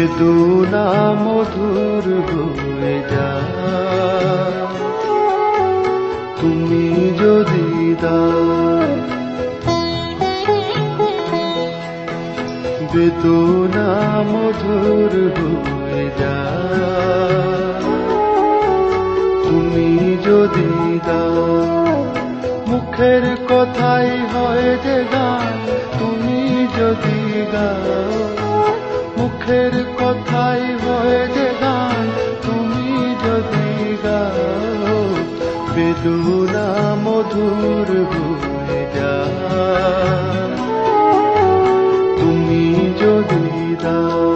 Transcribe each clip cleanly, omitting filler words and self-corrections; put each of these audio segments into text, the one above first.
বেদনা মধুর হয়ে যায় তুমি যদি দাও। বেদনা মধুর হয়ে যায় তুমি যদি দাও। মুখের কথাই হয় যে গান তুমি যদি গাও। মুখের কথাই হয় যে গান তুমি যদি গাও। বেদনা মধুর হয়ে যায় তুমি যদি দাও।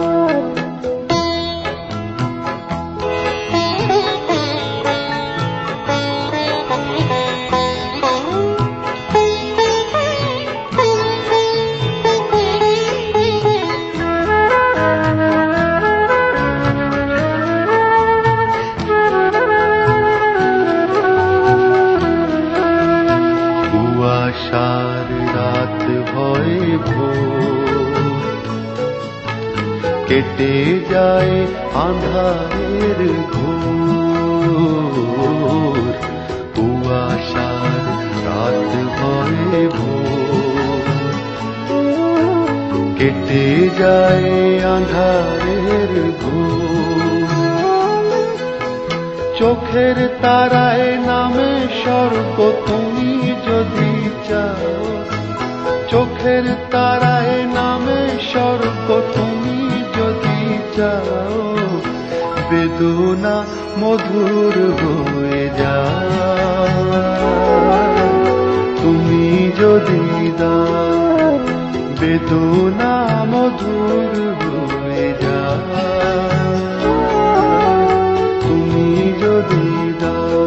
কুয়াশার রাত হয় ভোর, কেটে যায় আঁধারের ঘোর। কুয়াশার রাত হয় ভোর, কেটে যায় আঁধারের ঘোর। চোখের তারায় নামে স্বর্গ তুমি যদি চাও। চোখের তারায় নামে স্বর্গ তুমি যদি চাও। বেদনা মধুর হয়ে যায় তুমি যদি দাও। বেদনা মধুর হয়ে যায় তুমি যদি দাও।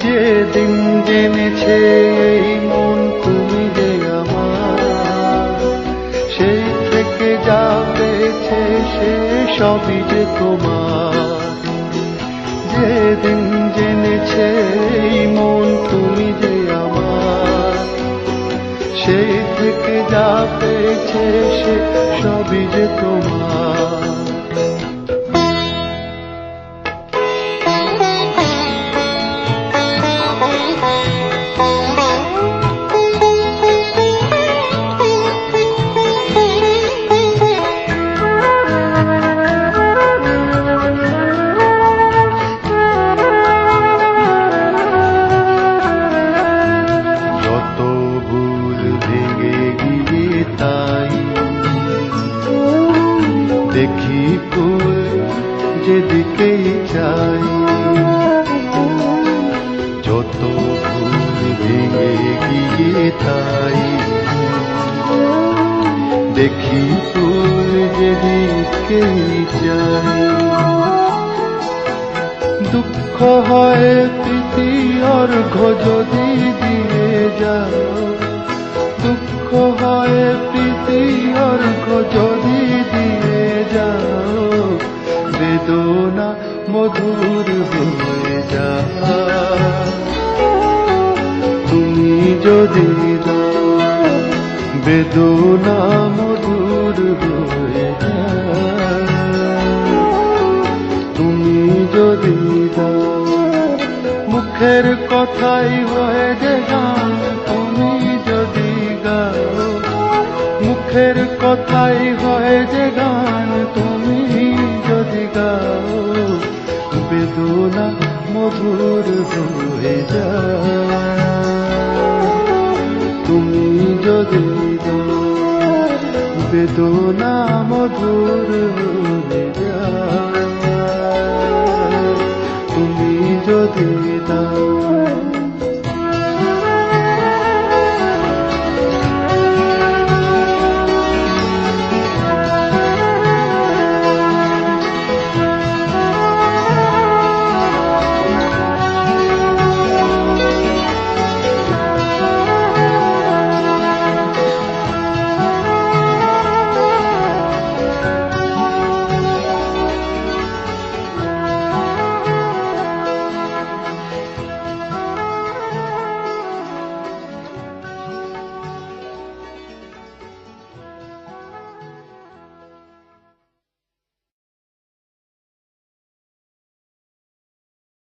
যেদিন জেনেছে এই মন তুমি যে আমার, সেই থেকে যা পেয়েছে সে সবই যে তোমার। যেদিন জেনেছে এই মন তুমি যে আমার, সেই থেকে যা পেয়েছে সে সবই যে তোমার। দেখি ফুল যেদিকেই চাই, যত ফুল ভেঙে গিয়ে তাই। দেখি ফুল যেদিকেই চাই। দুঃখ হয় প্রীতি অর্ঘ্য যদি দিয়ে যাও। দুঃখ হয় প্রীতি অর্ঘ্য যদি দিয়ে যাও। বেদনা মধুর হয়ে যায় তুমি যদি দাও। বেদনা মধুর হয়ে যায় তুমি যদি দাও। মুখের কথাই হয় যে গান তুমি যদি গাও। মুখের কথাই হয় যে গান তুমি যদি গাও। বেদনা মধুর হয়ে যায় তুমি যদি দাও। বেদনা মধুর হয়ে যায় তুমি যদি দাও।